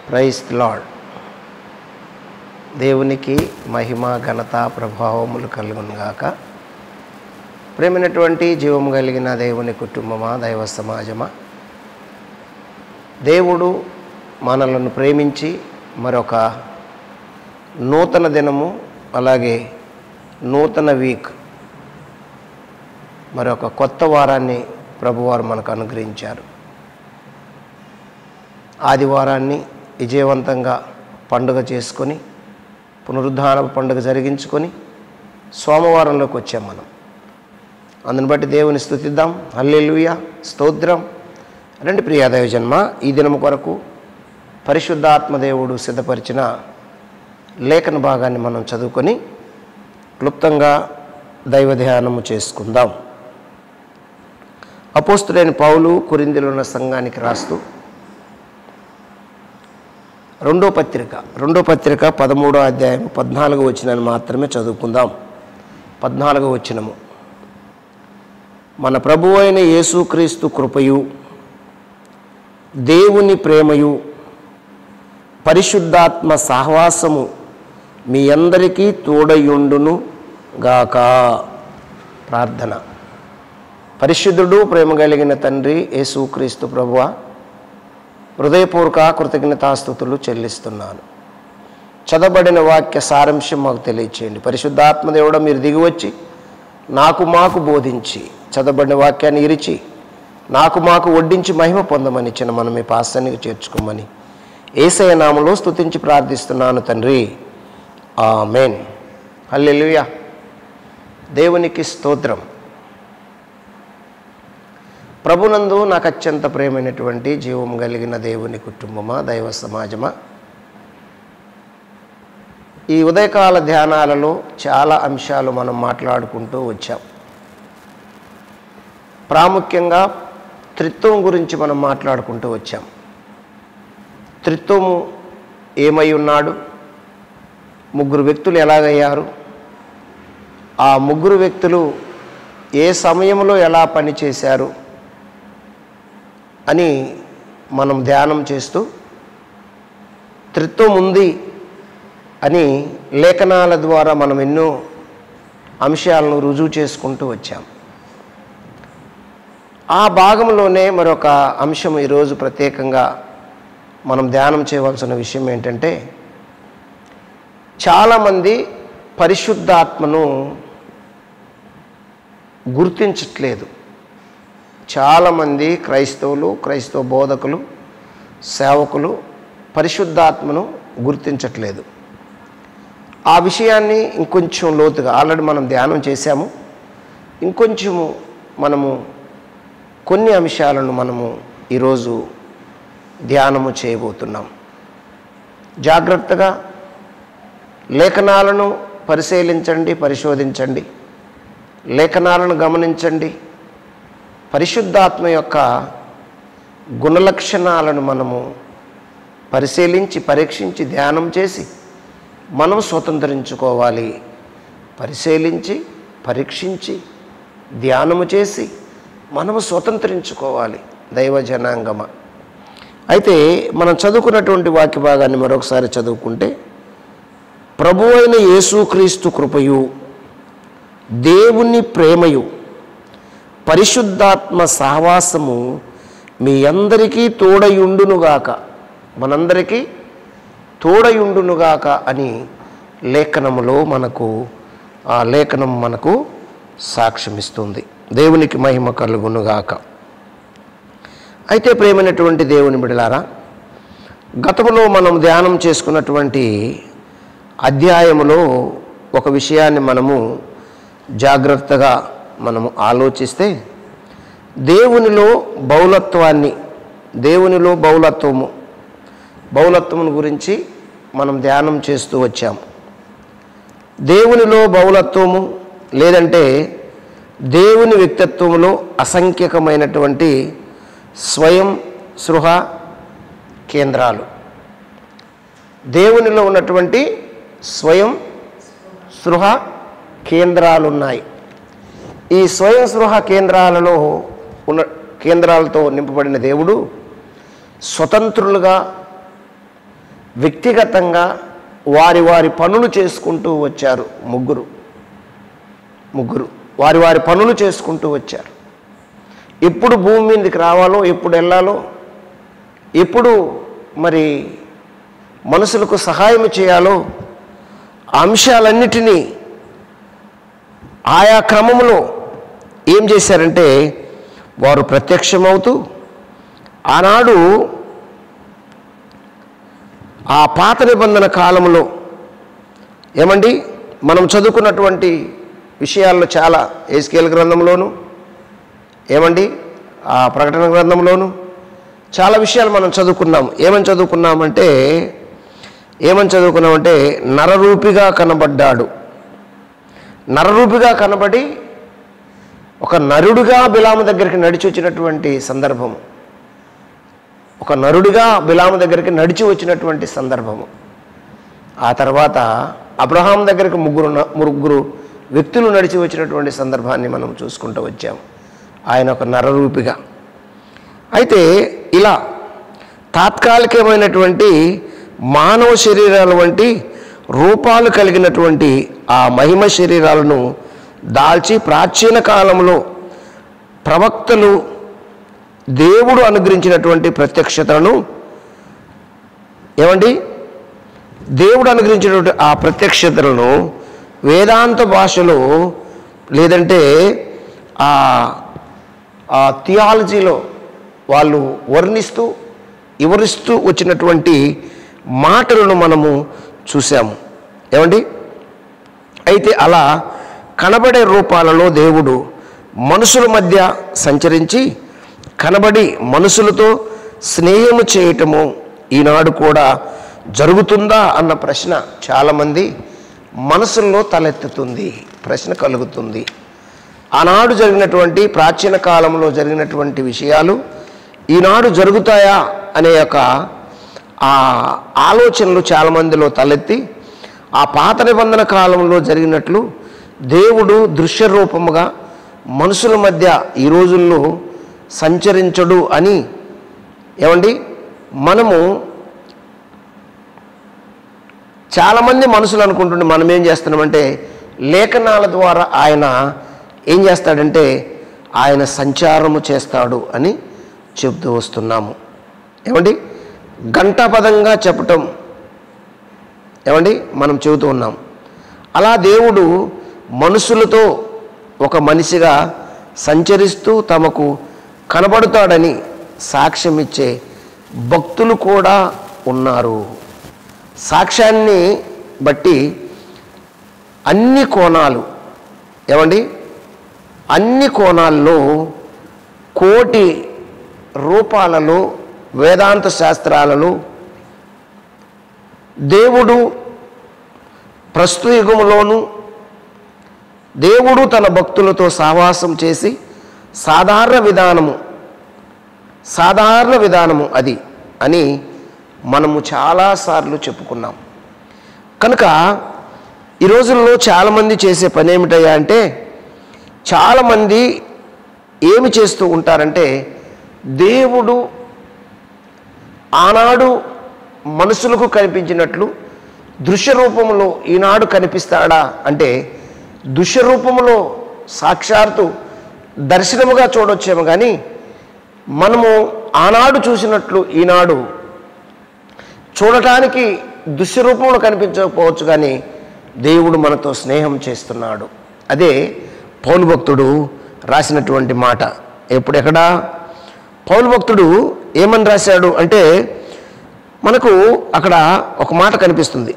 Praise the lord. దేవునికి మహిమ ఘనత ప్రభావములు కలుగును గాక. ప్రేమైనటువంటి జీవము కలిగిన దేవుని కుటుంబమా, దైవ సమాజమా, దేవుడు మనలను ప్రేమించి మరొక నూతన దినము, అలాగే నూతన వీక్, మరొక కొత్త వారాన్ని ప్రభువారు మనకు అనుగ్రహించారు. ఆదివారాన్ని విజయవంతంగా పండుగ చేసుకొని, పునరుద్ధాన పండుగ జరిగించుకొని సోమవారంలోకి వచ్చాం మనం. అందుని బట్టి దేవుని స్తుతిద్దాం. హల్లెలూయా, స్తోత్రం. రండి ప్రియా దైవజన్మ, ఈ దినము కొరకు పరిశుద్ధాత్మ దేవుడు సిద్ధపరిచిన లేఖన భాగాన్ని మనం చదువుకొని క్లుప్తంగా దైవ ధ్యానము చేసుకుందాం. అపోస్తులైన పౌలు కొరింథీలో ఉన్న సంఘానికి రాస్తూ రెండో పత్రిక 13వ అధ్యాయం 14వ వచనాన్ని మాత్రమే చదువుకుందాం. 14వ వచనము. మన ప్రభువు అయిన యేసుక్రీస్తు కృపయు, దేవుని ప్రేమయు, పరిశుద్ధాత్మ సహవాసము మీ అందరికీ తోడయుండును గాక. ప్రార్థన. పరిశుద్ధుడు, ప్రేమ కలిగిన తండ్రి యేసుక్రీస్తు ప్రభువా, హృదయపూర్వక కృతజ్ఞతాస్తుతులు చెల్లిస్తున్నాను. చదవబడిన వాక్య సారాంశం మాకు తెలియచేయండి. పరిశుద్ధాత్మదేవుడా, మీరు దిగివచ్చి మాకు బోధించి, చదవబడిన వాక్యాన్ని ఇరిచి మాకు వడ్డించి మహిమ పొందమని చిన్న మనం మీ పాసానికి చేర్చుకోమని యేసయ్య నామములో స్తుతించి ప్రార్థిస్తున్నాను తండ్రి, ఆమేన్. హల్లెలూయా. దేవునికి స్తోత్రం. ప్రభునందు నాకు అత్యంత ప్రేమైనటువంటి జీవం కలిగిన దేవుని కుటుంబమా, దైవ సమాజమా, ఈ ఉదయకాల ధ్యానాలలో చాలా అంశాలు మనం మాట్లాడుకుంటూ వచ్చాం. ప్రాముఖ్యంగా త్రిత్వం గురించి మనం మాట్లాడుకుంటూ వచ్చాం. త్రిత్వము ఏమై ఉన్నాడు, ముగ్గురు వ్యక్తులు ఎలాగయ్యారు, ఆ ముగ్గురు వ్యక్తులు ఏ సమయంలో ఎలా పనిచేశారు అని మనం ధ్యానం చేస్తూ, త్రిత్వం ఉంది అని లేఖనాల ద్వారా మనం ఎన్నో అంశాలను రుజువు చేసుకుంటూ వచ్చాం. ఆ భాగంలోనే మరొక అంశం ఈరోజు ప్రత్యేకంగా మనం ధ్యానం చేయవలసిన విషయం ఏంటంటే, చాలామంది పరిశుద్ధాత్మను గుర్తించట్లేదు. చాలామంది క్రైస్తవ బోధకులు, సేవకులు పరిశుద్ధాత్మను గుర్తించట్లేదు. ఆ విషయాన్ని ఇంకొంచెం లోతుగా ఆల్రెడీ మనం ధ్యానం చేశాము. ఇంకొంచెము మనము కొన్ని అంశాలను మనము ఈరోజు ధ్యానము చేయబోతున్నాం. జాగ్రత్తగా లేఖనాలను పరిశీలించండి, పరిశోధించండి, లేఖనాలను గమనించండి. పరిశుద్ధాత్మ యొక్క గుణలక్షణాలను మనము పరిశీలించి, పరీక్షించి, ధ్యానం చేసి మనం స్వతంత్రించుకోవాలి. పరిశీలించి, పరీక్షించి, ధ్యానము చేసి మనము స్వతంత్రించుకోవాలి దైవ జనాంగమ. అయితే మనం చదువుకున్నటువంటి వాక్య భాగాన్ని మరొకసారి చదువుకుంటే, ప్రభువు అయిన యేసుక్రీస్తు కృపయు, దేవుని ప్రేమయు, పరిశుద్ధాత్మ సహవాసము మీ అందరికీ తోడయుండునుగాక. మనందరికీ తోడయుండునుగాక అని లేఖనములో ఆ లేఖనం మనకు సాక్ష్యమిస్తుంది. దేవునికి మహిమ కలుగునుగాక. అయితే ప్రేమైనటువంటి దేవుని బిడ్డలారా, గతంలో మనం ధ్యానం చేసుకున్నటువంటి అధ్యాయములో ఒక విషయాన్ని మనము జాగ్రత్తగా మనము ఆలోచిస్తే, దేవునిలో బహుళత్వమును గురించి మనం ధ్యానం చేస్తూ వచ్చాము. దేవునిలో బహుళత్వము లేదంటే దేవుని వ్యక్తిత్వంలో అసంఖ్యకమైనటువంటి స్వయం స్పృహ కేంద్రాలు, దేవునిలో ఉన్నటువంటి స్వయం స్పృహ కేంద్రాలు ఉన్నాయి. ఈ స్వయం స్పృహ కేంద్రాలతో నింపబడిన దేవుడు స్వతంత్రులుగా వ్యక్తిగతంగా వారి వారి పనులు చేసుకుంటూ వచ్చారు. ముగ్గురు వారి వారి పనులు చేసుకుంటూ వచ్చారు. ఎప్పుడు భూమి మీదకి రావాలో, ఎప్పుడు వెళ్ళాలో, ఎప్పుడు మరి మనుషులకు సహాయం చేయాలో అంశాలన్నిటినీ ఆయా క్రమంలో ఏం చేశారంటే వారు ప్రత్యక్షమవుతూ ఆనాడు ఆ పాత నిబంధన కాలంలో ఏమండి మనం చదువుకున్నటువంటి విషయాల్లో చాలా ఎహెజ్కేలు గ్రంథంలోను ఏమండి ఆ ప్రకటన గ్రంథంలోను చాలా విషయాలు మనం చదువుకున్నాం. ఏమని చదువుకున్నామంటే నరరూపిగా కనబడ్డాడు. నరరూపిగా కనబడి ఒక నరుడుగా బిలాము దగ్గరికి నడిచి వచ్చినటువంటి సందర్భము, ఒక నరుడిగా బిలాము దగ్గరికి నడిచి వచ్చినటువంటి సందర్భము. ఆ తర్వాత అబ్రహాం దగ్గరికి ముగ్గురు వ్యక్తులు నడిచి వచ్చినటువంటి సందర్భాన్ని మనం చూసుకుంటూ వచ్చాము. ఆయన ఒక నరరూపిగా. అయితే ఇలా తాత్కాలికమైనటువంటి మానవ శరీరాల వంటి రూపాలు కలిగినటువంటి ఆ మహిమ శరీరాలను దాల్చి ప్రాచీన కాలంలో ప్రవక్తలు దేవుడు అనుగ్రహించినటువంటి ప్రత్యక్షతలను దేవుడు అనుగ్రహించినటువంటి ఆ ప్రత్యక్షతలను వేదాంత భాషలో లేదంటే ఆ థియాలజీలో వాళ్ళు వివరిస్తూ వచ్చినటువంటి మాటలను మనము చూసాము. అయితే అలా కనబడే రూపాలలో దేవుడు మనుషుల మధ్య సంచరించి కనబడి మనుషులతో స్నేహము చేయటము ఈనాడు కూడా జరుగుతుందా అన్న ప్రశ్న చాలామంది మనసుల్లో తలెత్తుతుంది, ప్రశ్న కలుగుతుంది. ఆనాడు జరిగినటువంటి ప్రాచీన కాలంలో జరిగినటువంటి విషయాలు ఈనాడు జరుగుతాయా అనే యొక్క ఆ ఆలోచనలు చాలామందిలో తలెత్తి ఆ పాత నిబంధన కాలంలో జరిగినట్లు దేవుడు దృశ్య రూపముగా మనుషుల మధ్య ఈ రోజుల్లో సంచరించడు అని మనము చాలామంది మనుషులు అనుకుంటుండే మనం ఏం చేస్తున్నామంటే లేఖనాల ద్వారా ఆయన ఏం చేస్తాడంటే ఆయన సంచారము చేస్తాడు అని చెబుతూ వస్తున్నాము. గంటాపదంగా చెప్పటం మనం చెబుతూ ఉన్నాం. అలా దేవుడు మనుషులతో ఒక మనిషిగా సంచరిస్తూ తమకు కనబడతాడని సాక్ష్యం ఇచ్చే భక్తులు కూడా ఉన్నారు. సాక్ష్యాన్ని బట్టి అన్ని కోణాలు అన్ని కోణాల్లో కోటి రూపాలలో వేదాంత శాస్త్రాలలో దేవుడు ప్రస్తుత యుగంలోనూ దేవుడు తన భక్తులతో సహవాసం చేసి సాధారణ విధానము అది అని మనము చాలాసార్లు చెప్పుకున్నాం. కనుక ఈ రోజుల్లో చాలామంది చేసే పని ఏమిటయ్యా అంటే చాలామంది ఏమి చేస్తూ ఉంటారంటే దేవుడు ఆనాడు మనుషులకు కనిపించినట్లు దృశ్య రూపంలో ఈనాడు కనిపిస్తాడా అంటే దృశ్య రూపంలో సాక్షాత్తు దర్శనముగా చూడొచ్చేమో కానీ మనము ఆనాడు చూసినట్లు ఈనాడు చూడటానికి దృశ్య రూపంలో కనిపించకపోవచ్చు కానీ దేవుడు మనతో స్నేహం చేస్తున్నాడు. అదే పౌలు భక్తుడు రాసినటువంటి మాట. ఎక్కడా పౌలు భక్తుడు ఏమని రాశాడు అంటే మనకు అక్కడ ఒక మాట కనిపిస్తుంది.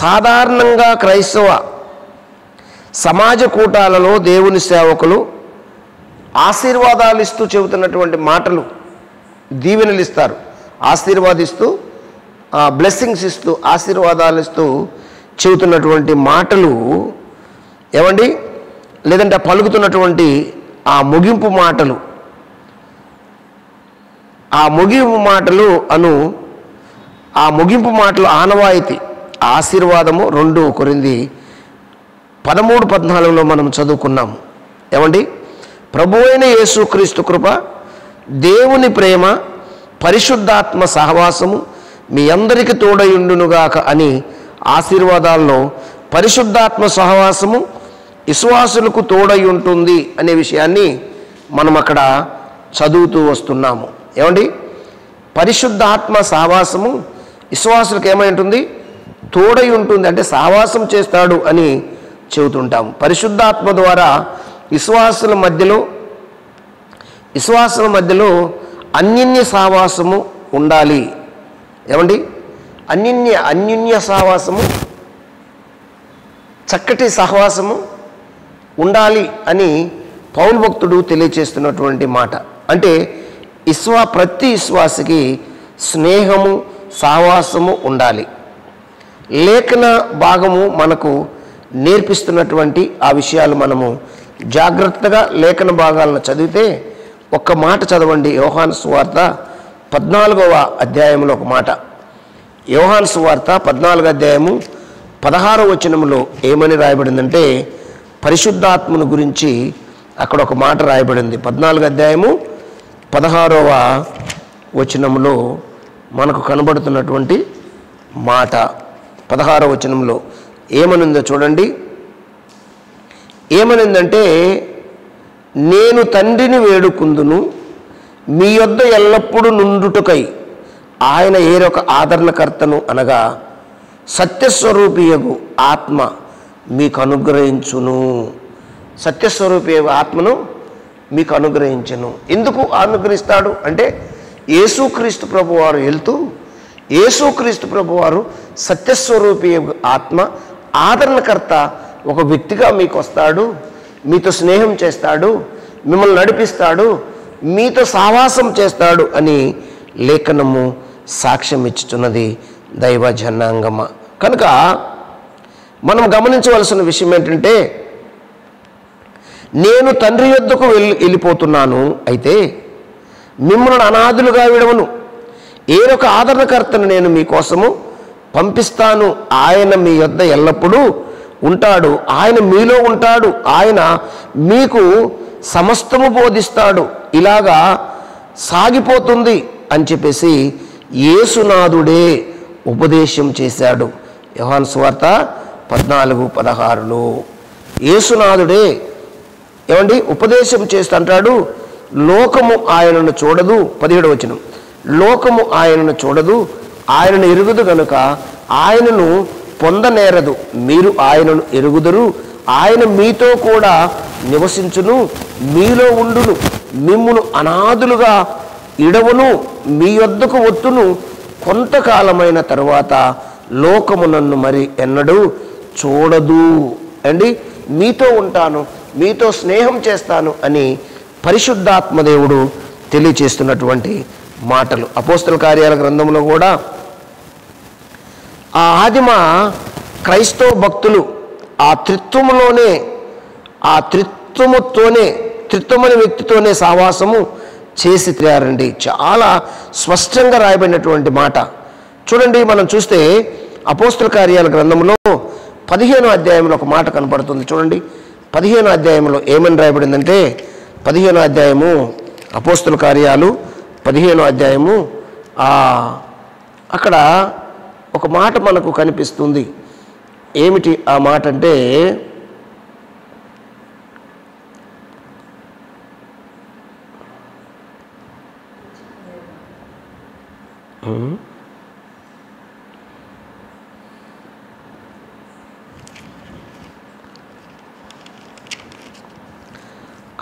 సాధారణంగా క్రైస్తవ సమాజ కూటాలలో దేవుని సేవకులు ఆశీర్వాదాలు ఇస్తూ చెబుతున్నటువంటి మాటలు, దీవెనలు ఇస్తారు, ఆశీర్వాదిస్తూ బ్లెస్సింగ్స్ ఇస్తూ ఆశీర్వాదాలు ఇస్తూ చెబుతున్నటువంటి మాటలు లేదంటే పలుకుతున్నటువంటి ఆ ముగింపు మాటలు ఆనవాయితీ ఆశీర్వాదము 2 కొరింథీ 13:14 మనం చదువుకున్నాము. ప్రభువైన యేసుక్రీస్తు కృప, దేవుని ప్రేమ, పరిశుద్ధాత్మ సహవాసము మీ అందరికీ తోడయుండునుగాక అని ఆశీర్వాదాల్లో పరిశుద్ధాత్మ సహవాసము విశ్వాసులకు తోడై ఉంటుంది అనే విషయాన్ని మనం అక్కడ చదువుతూ వస్తున్నాము. ఏమండి, పరిశుద్ధాత్మ సహవాసము విశ్వాసులకు ఏమై ఉంటుంది? తోడై ఉంటుంది, అంటే సహవాసం చేస్తాడు అని చెబుతుంటాము. పరిశుద్ధాత్మ ద్వారా విశ్వాసుల మధ్యలో అన్యోన్య సహవాసము ఉండాలి. ఏమండి, అన్యోన్య సహవాసము, చక్కటి సహవాసము ఉండాలి అని పౌలు భక్తుడు తెలియచేస్తున్నటువంటి మాట. అంటే ప్రతి విశ్వాసికి స్నేహము సహవాసము ఉండాలి. లేఖన భాగము మనకు నేర్పిస్తున్నటువంటి ఆ విషయాలు మనము జాగ్రత్తగా లేఖన భాగాలను చదివితే, ఒక్క మాట చదవండి. యోహాను సువార్త 14వ అధ్యాయంలో ఒక మాట. యోహాను సువార్త 14వ అధ్యాయము 16వ వచనంలో ఏమని రాయబడిందంటే, పరిశుద్ధాత్మను గురించి అక్కడ ఒక మాట రాయబడింది. 14వ అధ్యాయము 16వ వచనంలో మనకు కనబడుతున్నటువంటి మాట. 16వ వచనంలో ఏమనుందో చూడండి. ఏమనిందంటే, నేను తండ్రిని వేడుకుందును, మీ యొద్ద ఎల్లప్పుడూ నుండుటకై ఆయన ఏరొక ఆదరణకర్తను అనగా సత్యస్వరూపియగు ఆత్మ మీకు అనుగ్రహించును. సత్యస్వరూపియగు ఆత్మను మీకు అనుగ్రహించును. ఎందుకు అనుగ్రహిస్తాడు అంటే, యేసుక్రీస్తు ప్రభువారు వెళ్తూ, యేసుక్రీస్తు ప్రభువారు సత్యస్వరూపియగు ఆత్మ ఆదరణకర్త ఒక వ్యక్తిగా మీకు వస్తాడు, మీతో స్నేహం చేస్తాడు, మిమ్మల్ని నడిపిస్తాడు, మీతో సహవాసం చేస్తాడు అని లేఖనము సాక్ష్యం ఇచ్చుతున్నది దైవ జనాంగమ. కనుక మనం గమనించవలసిన విషయం ఏంటంటే, నేను తండ్రి యొద్దకు వెళ్ళిపోతున్నాను, అయితే మిమ్మల్ని అనాథులుగా విడవను, ఏరొక ఆదరణకర్తను నేను మీకోసము పంపిస్తాను. ఆయన మీ యొద్ద ఎల్లప్పుడూ ఉంటాడు, ఆయన మీలో ఉంటాడు, ఆయన మీకు సమస్తము బోధిస్తాడు. ఇలాగా సాగిపోతుంది అని చెప్పేసి యేసునాథుడే ఉపదేశం చేశాడు. యోహాను సువార్త 14:16లో యేసునాథుడే ఏమండి ఉపదేశం చేస్తుంటాడు. లోకము ఆయనను చూడదు. 17వ వచనం, లోకము ఆయనను చూడదు, ఆయనను ఎరుగుదు గనుక ఆయనను పొందనేరదు. మీరు ఆయనను ఎరుగుదురు, ఆయన మీతో కూడా నివసించును, మీలో ఉండును, మిమ్మును అనాథులుగా ఇడవను, మీ యొద్దకు వత్తును. కొంతకాలమైన తరువాత లోకము నన్ను మరి ఎన్నడూ చూడదు. అండి, మీతో ఉంటాను, మీతో స్నేహం చేస్తాను అని పరిశుద్ధాత్మదేవుడు తెలియచేస్తున్నటువంటి మాటలు. అపోస్తల కార్యాల గ్రంథంలో కూడా ఆ ఆదిమ క్రైస్తవ భక్తులు ఆ త్రిత్వములోనే, ఆ త్రిత్వమని వ్యక్తితోనే సహవాసము చేసి తిరారండి. చాలా స్పష్టంగా రాయబడినటువంటి మాట. చూడండి, మనం చూస్తే అపోస్తల కార్యాల గ్రంథంలో 15వ అధ్యాయంలో ఒక మాట కనపడుతుంది. చూడండి, 15వ అధ్యాయంలో ఏమని రాయబడిందంటే, 15వ అధ్యాయము అపోస్తల కార్యాలు 15వ అధ్యాయము అక్కడ ఒక మాట మనకు కనిపిస్తుంది. ఏమిటి ఆ మాట అంటే,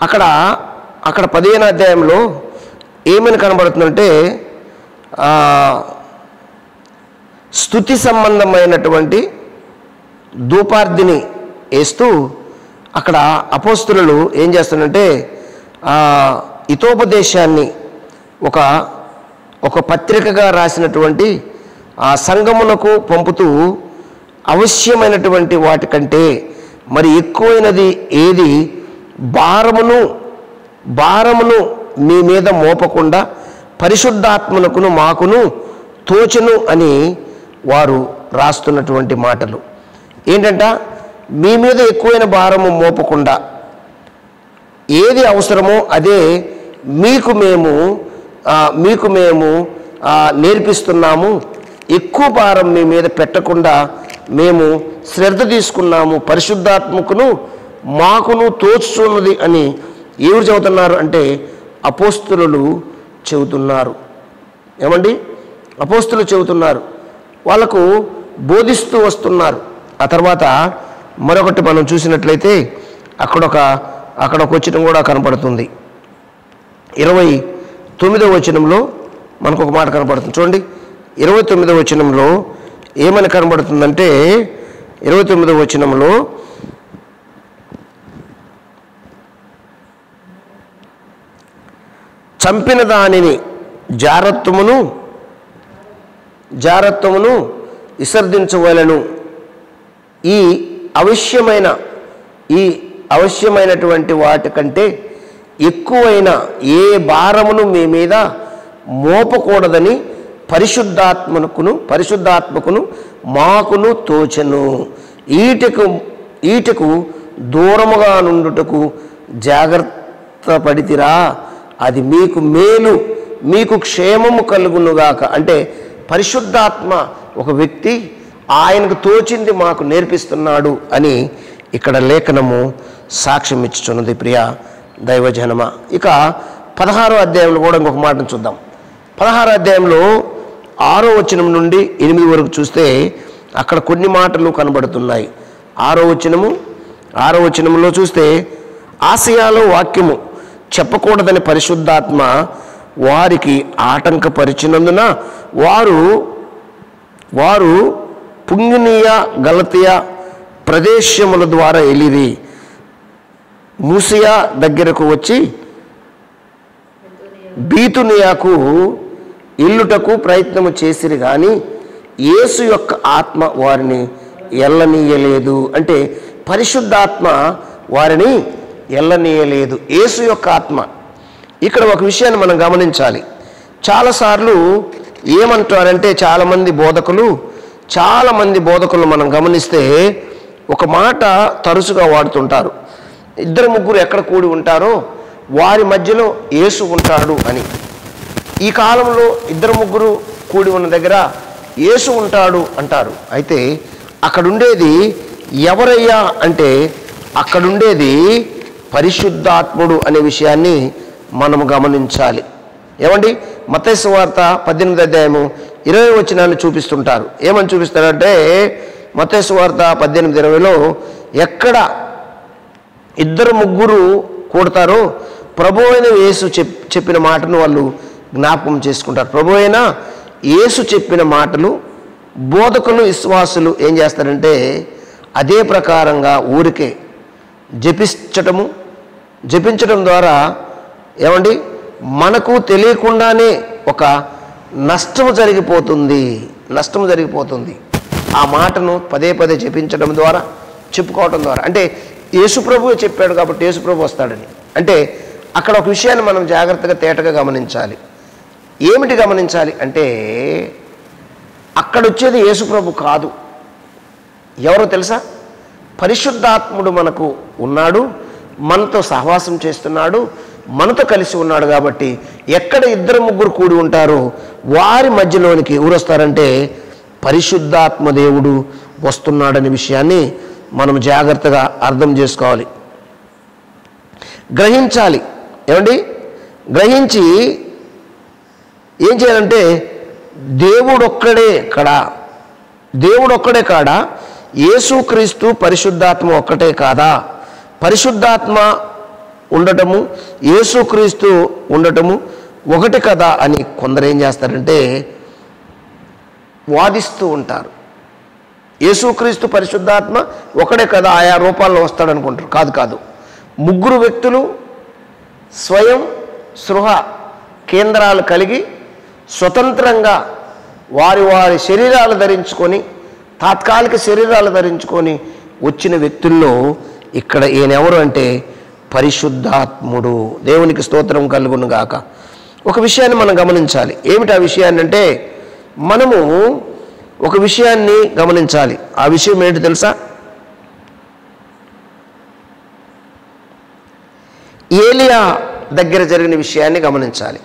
అక్కడ 15వ అధ్యాయంలో ఏమని కనబడుతుందంటే, స్తుతి సంబంధమైనటువంటి ధూపార్ధిని వేస్తూ అక్కడ అపోస్తులు ఏం చేస్తారంటే, హితోపదేశాన్ని ఒక పత్రికగా రాసినటువంటి ఆ సంఘమునకు పంపుతూ, అవశ్యమైనటువంటి వాటికంటే మరి ఎక్కువైనది ఏది భారమును మీ మీద మోపకుండా పరిశుద్ధాత్మనకును మాకును తోచను అని వారు రాస్తున్నటువంటి మాటలు. ఏంటంట, మీ మీద ఎక్కువైన భారము మోపకుండా ఏది అవసరమో అదే మీకు మేము నేర్పిస్తున్నాము, ఎక్కువ భారం మీ మీద పెట్టకుండా మేము శ్రద్ధ తీసుకున్నాము, పరిశుద్ధాత్మకును మాకును తోచుతున్నది అని ఎవరు చెబుతున్నారు అంటే అపోస్తులు చెబుతున్నారు. ఏమండి? అపోస్తులు చెబుతున్నారు, వాళ్ళకు బోధిస్తూ వస్తున్నారు. ఆ తర్వాత మరొకటి మనం చూసినట్లయితే అక్కడొక వచనం కూడా కనపడుతుంది. 29వ వచనంలో మనకు ఒక మాట కనపడుతుంది. చూడండి, 29వ వచనంలో ఏమని కనబడుతుందంటే 29వ వచనంలో చంపిన దానిని జారత్వమును విసర్జించవలెను. ఈ అవశ్యమైనటువంటి వాటికంటే ఎక్కువైన ఏ భారమును మీ మీద మోపకూడదని పరిశుద్ధాత్మకును మాకును తోచెను. ఈటకు దూరముగా నుండుటకు జాగ్రత్త పడితిరా, అది మీకు మేలు, మీకు క్షేమము కలుగునుగాక. అంటే పరిశుద్ధాత్మ ఒక వ్యక్తి, ఆయనకు తోచింది మాకు నేర్పిస్తున్నాడు అని ఇక్కడ లేఖనము సాక్ష్యం ఇచ్చుచున్నది. ప్రియ దైవజనమ, ఇక 16వ అధ్యాయంలో కూడా ఇంకొక మాటను చూద్దాం. 16వ అధ్యాయంలో 6వ వచనం నుండి 8 వరకు చూస్తే అక్కడ కొన్ని మాటలు కనబడుతున్నాయి. 6వ వచనంలో చూస్తే ఆసియాలో వాక్యము చెప్పకూడదని పరిశుద్ధాత్మ వారికి ఆటంకపరిచినందున వారు పుంగినియ గలతియ ప్రదేశముల ద్వారా వెళ్ళిరి. మూసియా దగ్గరకు వచ్చి బీతునియాకు ఇల్లుటకు ప్రయత్నము చేసిరి, కానీ యేసు యొక్క ఆత్మ వారిని ఎల్లనీయలేదు. అంటే పరిశుద్ధాత్మ వారిని ఎల్లనీయలేదు, యేసు యొక్క ఆత్మ. ఇక్కడ ఒక విషయాన్ని మనం గమనించాలి. చాలాసార్లు ఏమంటారంటే చాలామంది బోధకులు మనం గమనిస్తే ఒక మాట తరచుగా వాడుతుంటారు, 2-3 ఎక్కడ కూడి ఉంటారో వారి మధ్యలో యేసు ఉంటాడు అని. ఈ కాలంలో 2-3 కూడి ఉన్న దగ్గర యేసు ఉంటాడు అంటారు. అయితే అక్కడుండేది ఎవరయ్యా అంటే అక్కడుండేది పరిశుద్ధాత్ముడు అనే విషయాన్ని మనం గమనించాలి. ఏమండి? మత్తయి సువార్త 18వ అధ్యాయము 20వ వచనాన్ని చూపిస్తుంటారు. ఏమని చూపిస్తారంటే మత్తయి సువార్త 18:20లో ఎక్కడ 2-3 కూడతారో ప్రభు అయిన యేసు చెప్పిన మాటను వాళ్ళు జ్ఞాపకం చేసుకుంటారు. ప్రభు అయిన యేసు చెప్పిన మాటలు బోధకులు విశ్వాసులు ఏం చేస్తారంటే అదే ప్రకారంగా ఊరికే జపించడం ద్వారా ఏమండి మనకు తెలియకుండానే ఒక నష్టము జరిగిపోతుంది. ఆ మాటను పదే జపించడం ద్వారా, చెప్పుకోవడం ద్వారా. అంటే యేసుప్రభు చెప్పాడు కాబట్టి యేసుప్రభు వస్తాడని. అంటే అక్కడ ఒక విషయాన్ని మనం జాగ్రత్తగా తేటగా గమనించాలి. ఏమిటి గమనించాలి అంటే అక్కడ వచ్చేది యేసుప్రభు కాదు. ఎవరో తెలుసా? పరిశుద్ధాత్ముడు మనకు ఉన్నాడు, మనతో సహవాసం చేస్తున్నాడు, మనతో కలిసి ఉన్నాడు. కాబట్టి ఎక్కడ 2-3 కూడి ఉంటారో వారి మధ్యలోనికి ఎవరు వస్తారంటే పరిశుద్ధాత్మ దేవుడు వస్తున్నాడనే విషయాన్ని మనం జాగ్రత్తగా అర్థం చేసుకోవాలి, గ్రహించాలి. ఏమండి? గ్రహించి ఏం చేయాలంటే దేవుడొక్కడే కాడా, యేసుక్రీస్తు పరిశుద్ధాత్మ ఒక్కటే కాదా, పరిశుద్ధాత్మ ఉండటము యేసుక్రీస్తు ఉండటము ఒకటి కదా అని కొందరు ఏం చేస్తారంటే వాదిస్తూ ఉంటారు. యేసుక్రీస్తు పరిశుద్ధాత్మ ఒకడే కదా, ఆయా రూపాల్లో వస్తాడనుకుంటారు. కాదు. 3 వ్యక్తులు స్వయం స్పృహ కేంద్రాలు కలిగి స్వతంత్రంగా వారి శరీరాలు ధరించుకొని, తాత్కాలిక శరీరాలు ధరించుకొని వచ్చిన వ్యక్తుల్లో ఇక్కడ ఈయనెవరు అంటే పరిశుద్ధాత్ముడు. దేవునికి స్తోత్రం కలుగును గాక. ఒక విషయాన్ని మనం గమనించాలి. ఏమిటి ఆ విషయాన్ని అంటే మనము ఒక విషయాన్ని గమనించాలి. ఆ విషయం ఏంటి తెలుసా? ఏలియా దగ్గర జరిగిన విషయాన్ని గమనించాలి.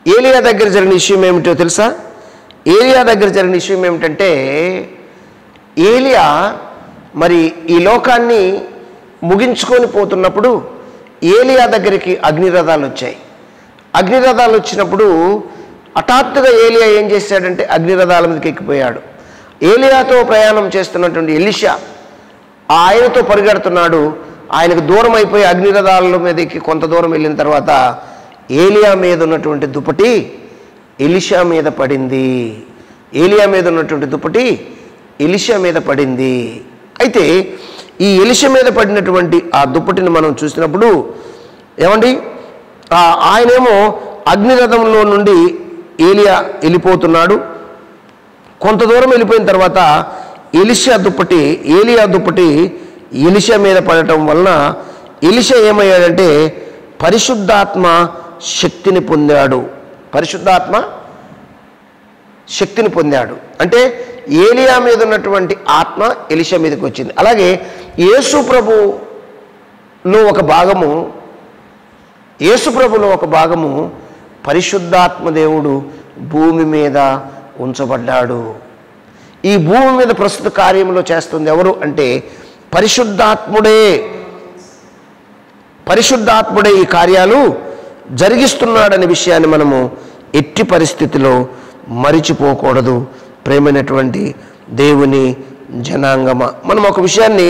ఏలియా దగ్గర జరిగిన విషయం ఏమిటో తెలుసా? ఏలియా దగ్గర జరిగిన విషయం ఏమిటంటే, ఏలియా మరి ఈ లోకాన్ని ముగించుకొని పోతున్నప్పుడు ఏలియా దగ్గరికి అగ్నిరథాలు వచ్చాయి. అగ్నిరథాలు వచ్చినప్పుడు హఠాత్తుగా ఏలియా ఏం చేశాడంటే అగ్నిరథాల మీదకి ఎక్కిపోయాడు. ఏలియాతో ప్రయాణం చేస్తున్నటువంటి ఎలీషా ఆయనతో పరిగెడుతున్నాడు. ఆయనకు దూరం అయిపోయి అగ్నిరథాల మీదకి కొంత దూరం వెళ్ళిన తర్వాత ఏలియా మీద ఉన్నటువంటి దుప్పటి ఎలీషా మీద పడింది. ఏలియా మీద ఉన్నటువంటి దుప్పటి ఎలీషా మీద పడింది. అయితే ఈ ఎలీషా మీద పడినటువంటి ఆ దుప్పటిని మనం చూసినప్పుడు ఏమండి, ఆయనేమో అగ్నిరథంలో నుండి ఏలియా వెళ్ళిపోతున్నాడు. కొంత దూరం వెళ్ళిపోయిన తర్వాత ఎలీయా దుప్పటి ఎలీషా మీద పడటం వలన ఎలీషా ఏమయ్యాడంటే పరిశుద్ధాత్మ శక్తిని పొందాడు. పరిశుద్ధాత్మ శక్తిని పొందాడు అంటే ఏలియా మీద ఉన్నటువంటి ఆత్మ ఎలీషా మీదకి వచ్చింది. అలాగే యేసు ప్రభులో ఒక భాగము పరిశుద్ధాత్మ దేవుడు భూమి మీద ఉంచబడ్డాడు. ఈ భూమి మీద ప్రస్తుత కార్యంలో చేస్తుంది ఎవరు అంటే పరిశుద్ధాత్ముడే ఈ కార్యాలు జరిగిస్తున్నాడనే విషయాన్ని మనము ఎట్టి పరిస్థితిలో మరిచిపోకూడదు. ప్రేమైనటువంటి దేవుని జనాంగమ, మనం ఒక విషయాన్ని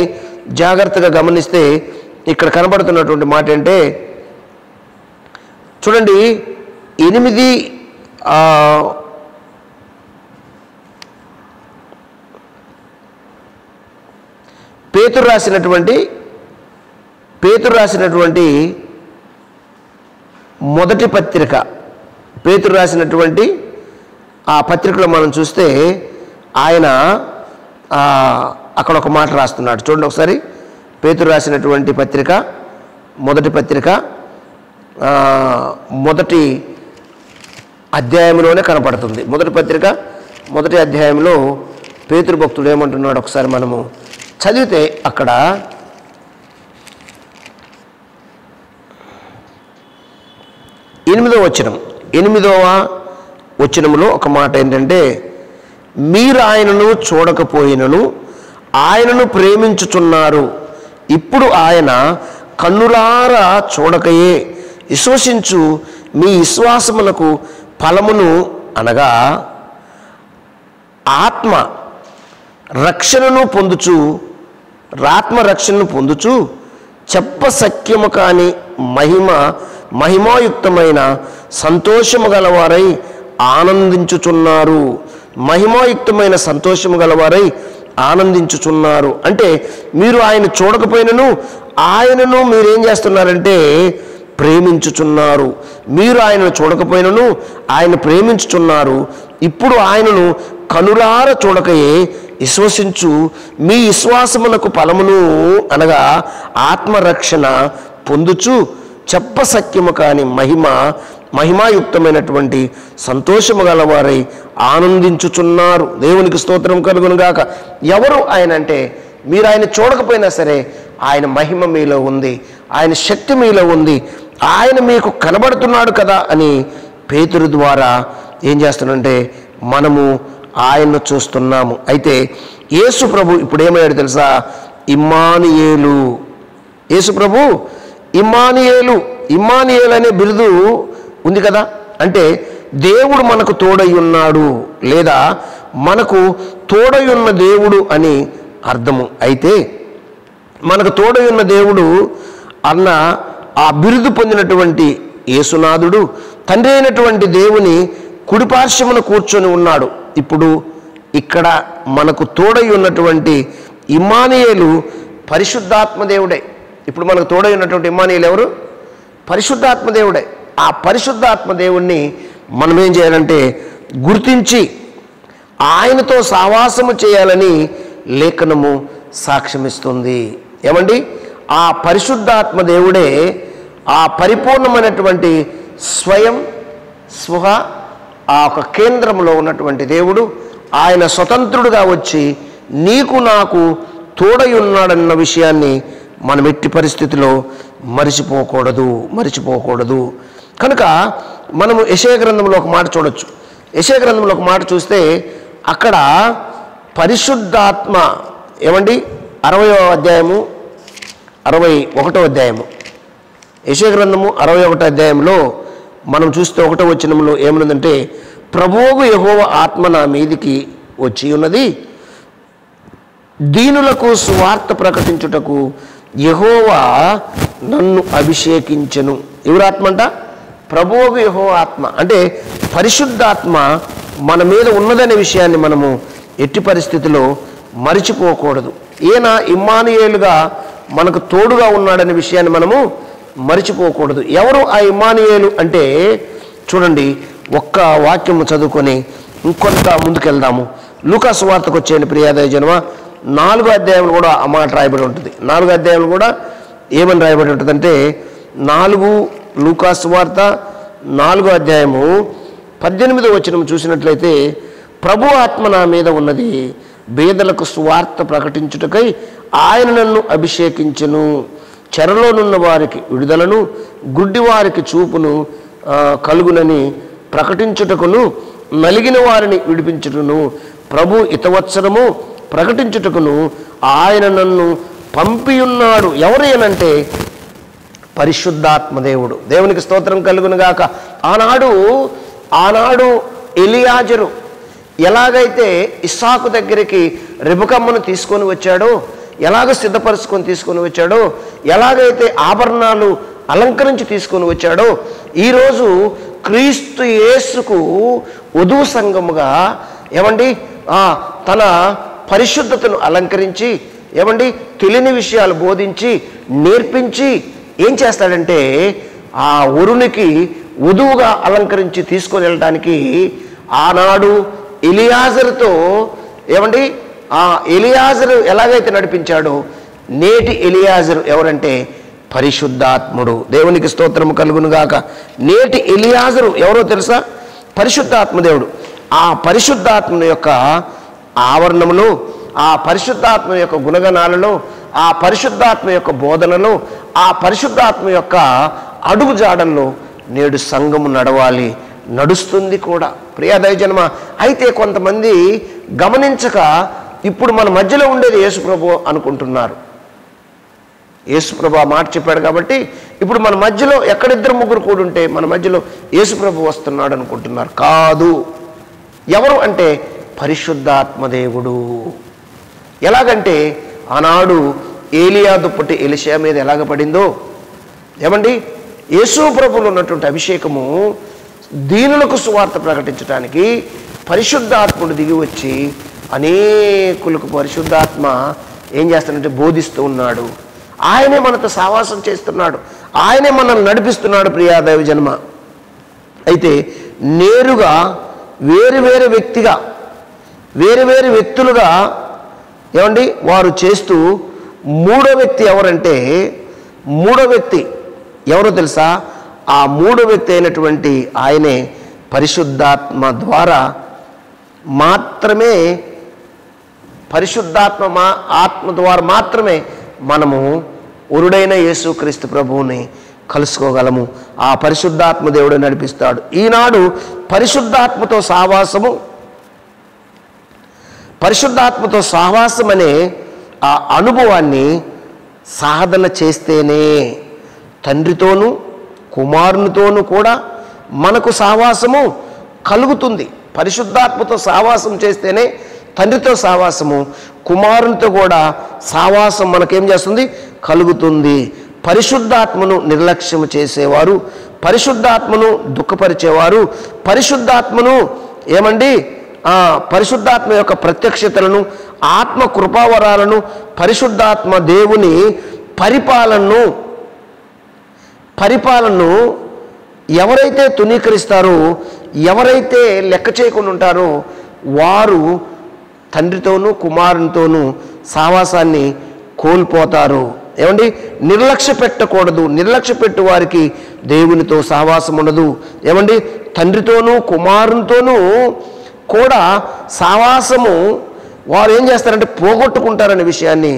జాగ్రత్తగా గమనిస్తే ఇక్కడ కనబడుతున్నటువంటి మాట అంటే చూడండి, 8 పేతురు రాసినటువంటి మొదటి పత్రిక, పేతురు రాసినటువంటి ఆ పత్రికలో మనం చూస్తే ఆయన అక్కడ ఒక మాట రాస్తున్నాడు. చూడండి ఒకసారి, పేతురు రాసినటువంటి పత్రిక మొదటి పత్రిక మొదటి అధ్యాయంలోనే కనపడుతుంది. మొదటి పత్రిక మొదటి అధ్యాయంలో పేతురు భక్తుడు ఏమంటున్నాడు ఒకసారి మనము చదివితే అక్కడ 8వ వచనంలో ఒక మాట ఏంటంటే, మీరు ఆయనను చూడకపోయినను ఆయనను ప్రేమించుచున్నారు. ఇప్పుడు ఆయన కన్నులారా చూడకయే విశ్వసించు మీ విశ్వాసములకు ఫలమును అనగా ఆత్మ రక్షణను పొందుచు చెప్పసఖ్యము కాని మహిమాయుక్తమైన సంతోషము గలవారై ఆనందించుచున్నారు. మహిమాయుక్తమైన సంతోషము గలవారై ఆనందించుచున్నారు అంటే మీరు ఆయన చూడకపోయినను ఆయనను మీరేం చేస్తున్నారంటే ప్రేమించుచున్నారు. మీరు ఆయనను చూడకపోయినను ఆయన ప్రేమించుచున్నారు. ఇప్పుడు ఆయనను కనులార చూడకయే విశ్వసించు మీ విశ్వాసమునకు ఫలమును అనగా ఆత్మరక్షణ పొందుచు చెప్పసఖ్యము కాని మహిమాయుక్తమైనటువంటి సంతోషము గలవారై ఆనందించుచున్నారు. దేవునికి స్తోత్రం కలుగునుగాక. ఎవరు ఆయన అంటే మీరు ఆయన చూడకపోయినా సరే ఆయన మహిమ మీలో ఉంది, ఆయన శక్తి మీలో ఉంది, ఆయన మీకు కనబడుతున్నాడు కదా అని పేతురు ద్వారా ఏం చేస్తున్నాడంటే మనము ఆయన్ను చూస్తున్నాము. అయితే యేసు ప్రభు ఇప్పుడు ఏమయ్యాడు తెలుసా? ఇమ్మానుయేలు. యేసు ప్రభు ఇమ్మానుయేలు అనే బిరుదు ఉంది కదా, అంటే దేవుడు మనకు తోడై ఉన్నాడు లేదా మనకు తోడై ఉన్న దేవుడు అని అర్థము. అయితే మనకు తోడై ఉన్న దేవుడు అన్న ఆ బిరుదు పొందినటువంటి యేసునాథుడు తండ్రి అయినటువంటి దేవుని కుడిపార్శ్వమున కూర్చొని ఉన్నాడు. ఇప్పుడు ఇక్కడ మనకు తోడై ఉన్నటువంటి ఇమ్మానుయేలు పరిశుద్ధాత్మ దేవుడే. ఇప్పుడు మనకు తోడై ఉన్నటువంటి ఇమ్మానుయేలు ఎవరు? పరిశుద్ధాత్మ దేవుడే. ఆ పరిశుద్ధాత్మ దేవుణ్ణి మనం ఏం చేయాలంటే గుర్తించి ఆయనతో సహవాసము చేయాలని లేఖనము సాక్ష్యమిస్తుంది. ఏమండి, ఆ పరిశుద్ధాత్మ దేవుడే ఆ పరిపూర్ణమైనటువంటి స్వహ ఆ ఒక కేంద్రంలో ఉన్నటువంటి దేవుడు. ఆయన స్వతంత్రుడుగా వచ్చి నీకు నాకు తోడై ఉన్నాడన్న విషయాన్ని మనం ఎట్టి పరిస్థితిలో మరిచిపోకూడదు. కనుక మనము యెషయా గ్రంథంలో ఒక మాట చూడొచ్చు. యెషయా గ్రంథంలో ఒక మాట చూస్తే అక్కడ పరిశుద్ధాత్మ 60వ అధ్యాయము 61వ అధ్యాయము యెషయా గ్రంథము 61వ అధ్యాయంలో మనం చూస్తే 1వ వచనంలో ఏమన్నదంటే, ప్రభువు యెహోవా ఆత్మ నా మీదికి వచ్చి ఉన్నది, దీనులకు సువార్త ప్రకటించుటకు యెహోవా నన్ను అభిషేకించెను. ఎవరు ఆత్మ అంట? ప్రభువు యెహోవా ఆత్మ. అంటే పరిశుద్ధాత్మ మన మీద ఉన్నదనే విషయాన్ని మనము ఎట్టి పరిస్థితిలో మరిచిపోకూడదు. ఈయన ఇమ్మానుయేలుగా మనకు తోడుగా ఉన్నాడనే విషయాన్ని మనము మరిచిపోకూడదు. ఎవరు ఆ ఇమ్మానుయేలు అంటే చూడండి, ఒక్క వాక్యము చదువుకొని ఇంకొంత ముందుకెళ్దాము. లూకా సువార్తకు వచ్చేయండి ప్రియాదయ జనమ. 4వ అధ్యాయంలో కూడా ఆ మాట రాయబడి ఉంటుంది. 4వ అధ్యాయంలో కూడా ఏమని రాయబడి ఉంటుందంటే, 4 లూకా సువార్త 4వ అధ్యాయము 18వ వచనం చూసినట్లయితే, ప్రభు ఆత్మ నా మీద ఉన్నది, బేదలకు సువార్త ప్రకటించుటకై ఆయన నన్ను అభిషేకించెను, చెరలోనున్న వారికి విడుదలను, గుడ్డి వారికి చూపును కలుగునని ప్రకటించుటకును, నలిగిన వారిని విడిపించుటను, ప్రభు హితవత్సరము ప్రకటించుటకును ఆయన నన్ను పంపియున్నాడు. ఎవరేనంటే పరిశుద్ధాత్మదేవుడు. దేవునికి స్తోత్రం కలుగునుగాక. ఆనాడు ఎలియాజరు ఎలాగైతే ఇస్సాకు దగ్గరికి రెబెకమ్మను తీసుకొని వచ్చాడో, ఎలాగ సిద్ధపరుచుకొని తీసుకొని వచ్చాడో, ఎలాగైతే ఆభరణాలు అలంకరించి తీసుకొని వచ్చాడో, ఈరోజు క్రీస్తు యేసుకు వధువు సంఘముగా తన పరిశుద్ధతను అలంకరించి తెలియని విషయాలు బోధించి నేర్పించి ఏం చేస్తాడంటే, ఆ వరునికి వధువుగా అలంకరించి తీసుకొని వెళ్ళడానికి ఆనాడు ఎలియాజరుతో ఎలియాజరు ఎలాగైతే నడిపించాడో, నేటి ఎలియాజరు ఎవరంటే పరిశుద్ధాత్ముడు. దేవునికి స్తోత్రము కలుగునుగాక. నేటి ఎలియాజరు ఎవరో తెలుసా? పరిశుద్ధాత్మదేవుడు. ఆ పరిశుద్ధాత్మ యొక్క ఆవరణములో, ఆ పరిశుద్ధాత్మ యొక్క గుణగణాలలో, ఆ పరిశుద్ధాత్మ యొక్క బోధనలో, ఆ పరిశుద్ధాత్మ యొక్క అడుగుజాడల్లో నేడు సంఘము నడవాలి, నడుస్తుంది కూడా. ప్రియ దైవజనమ, అయితే కొంతమంది గమనించక ఇప్పుడు మన మధ్యలో ఉండేది యేసుప్రభు అనుకుంటున్నారు. యేసుప్రభు ఆ మాట చెప్పాడు కాబట్టి ఇప్పుడు మన మధ్యలో ఎక్కడిద్దరు ముగ్గురు కూడుంటే మన మధ్యలో యేసుప్రభు వస్తున్నాడు అనుకుంటున్నారు. కాదు. ఎవరు అంటే పరిశుద్ధాత్మదేవుడు. ఎలాగంటే ఆనాడు ఏలియా దుప్పటి ఎలీషా మీద ఎలాగ పడిందో, యేసు ప్రభువులో ఉన్నటువంటి అభిషేకము దీనులకు సువార్త ప్రకటించడానికి పరిశుద్ధాత్ముడు దిగి వచ్చి అనేకులకు పరిశుద్ధాత్మ ఏం చేస్తాడంటే బోధిస్తూ ఉన్నాడు. ఆయనే మనతో సావాసం చేస్తున్నాడు, ఆయనే మనల్ని నడిపిస్తున్నాడు. ప్రియా దైవ జన్మ, అయితే నేరుగా వేరు వ్యక్తులుగా వారు చేస్తూ మూడో వ్యక్తి ఎవరంటే, మూడో వ్యక్తి ఎవరో తెలుసా? ఆ మూడో వ్యక్తి అయినటువంటి ఆయనే పరిశుద్ధాత్మ ద్వారా మాత్రమే, ఆత్మ ద్వారా మాత్రమే మనము వరుడైన యేసుక్రీస్తు ప్రభువుని కలుసుకోగలము. ఆ పరిశుద్ధాత్మ దేవుడు నడిపిస్తాడు. ఈనాడు పరిశుద్ధాత్మతో సహవాసం అనే ఆ అనుభవాన్ని సాధన చేస్తేనే తండ్రితోనూ కుమారునితోనూ కూడా మనకు సహవాసము కలుగుతుంది. పరిశుద్ధాత్మతో సహవాసం చేస్తేనే తండ్రితో సహవాసము, కుమారునితో కూడా సహవాసం మనకేం చేస్తుంది? కలుగుతుంది. పరిశుద్ధాత్మను నిర్లక్ష్యం చేసేవారు, పరిశుద్ధాత్మను దుఃఖపరిచేవారు, పరిశుద్ధాత్మను పరిశుద్ధాత్మ యొక్క ప్రత్యక్షతలను, ఆత్మ కృపావరాలను, పరిశుద్ధాత్మ దేవుని పరిపాలనను ఎవరైతే తునీకరిస్తారో, ఎవరైతే లెక్క చేయకుండా ఉంటారో వారు తండ్రితోనూ కుమారునితోనూ సహవాసాన్ని కోల్పోతారు. నిర్లక్ష్య పెట్టకూడదు. నిర్లక్ష్య పెట్టు వారికి దేవునితో సహవాసం ఉండదు. తండ్రితోనూ కుమారునితోనూ కూడా సహవాసము వారు ఏం చేస్తారంటే పోగొట్టుకుంటారనే విషయాన్ని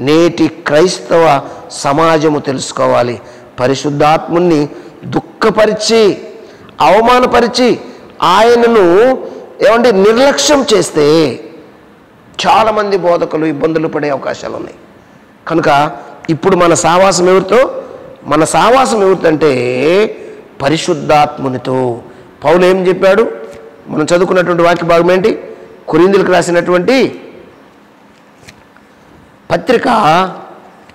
నేటి క్రైస్తవ సమాజము తెలుసుకోవాలి. పరిశుద్ధాత్ముని దుఃఖపరిచి అవమానపరిచి ఆయనను నిర్లక్ష్యం చేస్తే చాలామంది బోధకులు ఇబ్బందులు పడే అవకాశాలు ఉన్నాయి. కనుక ఇప్పుడు మన సావాసం ఎవరితో? మన సావాసం ఎవరితంటే పరిశుద్ధాత్మునితో. పౌలు ఏం చెప్పాడు? మనం చదువుకున్నటువంటి వాక్య భాగం ఏంటి? కొరింథీయులకు రాసినటువంటి పత్రిక,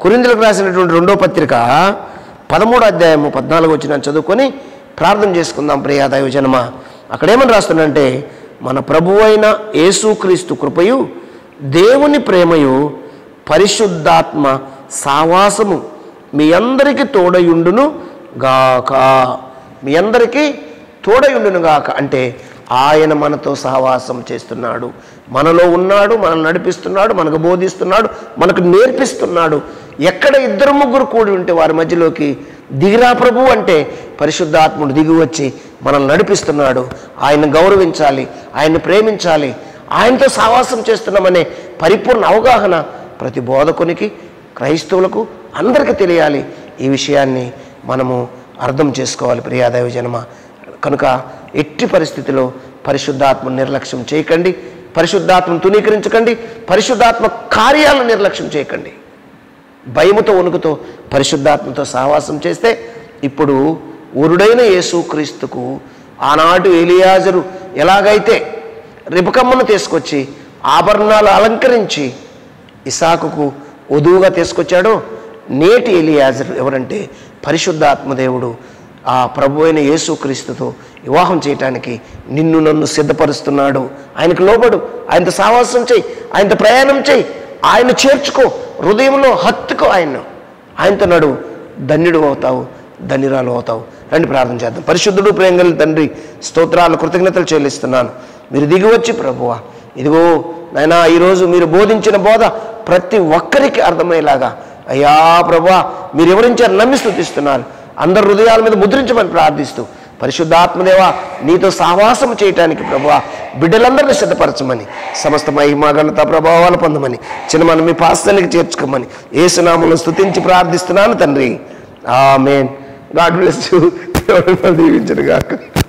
కొరింథీయులకు రాసినటువంటి 2వ పత్రిక 13వ అధ్యాయము 14 వచ్చిన చదువుకొని ప్రార్థన చేసుకుందాం ప్రియ దైవజనమా. అక్కడేమని రాస్తుందంటే, మన ప్రభువు అయిన యేసుక్రీస్తు కృపయు దేవుని ప్రేమయు పరిశుద్ధాత్మ సావాసము మీ అందరికీ తోడయుండును గాక. మీ అందరికీ తోడయుండును గాక అంటే ఆయన మనతో సహవాసం చేస్తున్నాడు, మనలో ఉన్నాడు, మనల్ని నడిపిస్తున్నాడు, మనకు బోధిస్తున్నాడు, మనకు నేర్పిస్తున్నాడు. ఎక్కడ 2-3 కూడి ఉంటే వారి మధ్యలోకి దిగిరా ప్రభు అంటే పరిశుద్ధాత్ముడు దిగి వచ్చి మనల్ని నడిపిస్తున్నాడు. ఆయన గౌరవించాలి, ఆయన్ని ప్రేమించాలి, ఆయనతో సహవాసం చేస్తున్నామనే పరిపూర్ణ అవగాహన ప్రతి బోధకునికి, క్రైస్తవులకు అందరికీ తెలియాలి. ఈ విషయాన్ని మనము అర్థం చేసుకోవాలి ప్రియా దైవజనమ. కనుక ఎట్టి పరిస్థితిలో పరిశుద్ధాత్మను నిర్లక్ష్యం చేయకండి, పరిశుద్ధాత్మను తునీకరించకండి, పరిశుద్ధాత్మ కార్యాలను నిర్లక్ష్యం చేయకండి. భయముతో వణుకుతో పరిశుద్ధాత్మతో సహవాసం చేస్తే ఇప్పుడు ఊరుడైన యేసుక్రీస్తుకు ఆనాడు ఎలియాజరు ఎలాగైతే రిబకమ్మను తీసుకొచ్చి ఆభరణాలు అలంకరించి ఇసాకుకు వధువుగా తీసుకొచ్చాడో, నేటి ఎలియాజరు ఎవరంటే పరిశుద్ధాత్మదేవుడు ఆ ప్రభు అయిన యేసుక్రీస్తుతో వివాహం చేయటానికి నిన్ను నన్ను సిద్ధపరుస్తున్నాడు. ఆయనకు లోబడు, ఆయనతో సహవాసం చేయి, ఆయనతో ప్రయాణం చేయి, ఆయన చేర్చుకో, హృదయంలో హత్తుకో, ఆయనతో నడు, ధన్యుడు అవుతావు, ధన్యురాలు అవుతావు. రండి ప్రార్థన చేద్దాం. పరిశుద్ధుడు ప్రేమ కలిగిన తండ్రి, స్తోత్రాలు కృతజ్ఞతలు చెల్లిస్తున్నాను. మీరు దిగి వచ్చి ప్రభువా, ఇదిగో నాయనా ఈరోజు మీరు బోధించిన బోధ ప్రతి ఒక్కరికి అర్థమయ్యేలాగా అయ్యా ప్రభువా మీరు వివరించారు నమ్మి స్తుతిస్తున్నారు. అందరి హృదయాల మీద ముద్రించమని ప్రార్థిస్తూ పరిశుద్ధాత్మదేవా నీతో సహవాసం చేయటానికి ప్రభువా బిడ్డలందరినీ సిద్ధపరచమని, సమస్త మహిమ ఘనత ప్రభావాలు పొందమని, చిన్నమని మీ పాస్తలకి చేర్చుకోమని యేసునామములో స్తుతించి ప్రార్థిస్తున్నాను తండ్రి. ఆమేన్. God bless you. దేవుడు దీవించును గాక.